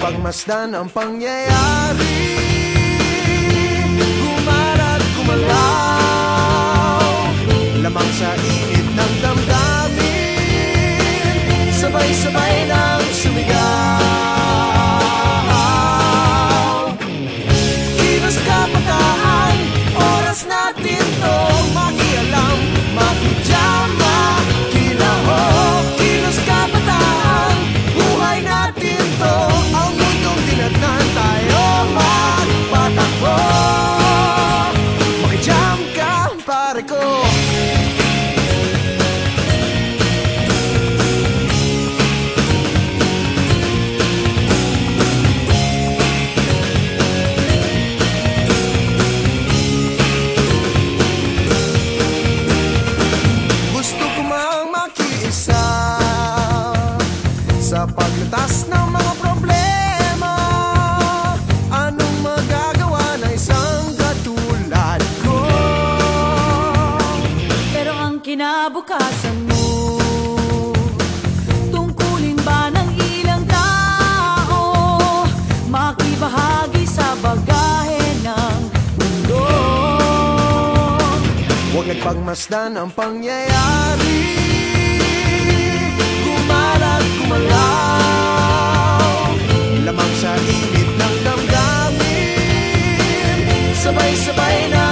pagmasdan ang pangyayari, gumarat gumalaw, lamang sa init ng damdamin, sabay-sabay nang sumigaw. Kilos kabataan, oras natin to makialam, makijama, kilaho. Kilos kabataan, buhay natin to, ang mundong tinatnan tayo magpatakbo. Makijam ka, pare ko. Sa paglutas ng mga problema, anong magagawa ng isang katulad ko? Pero ang kinabukasan mo, tungkulin ba ng ilang tao makibahagi sa bagahe ng mundo? Huwag nagpagmasdan ang pangyayari, gumarat gumalaw, lamang sa init ng damdamin, sabay-sabay na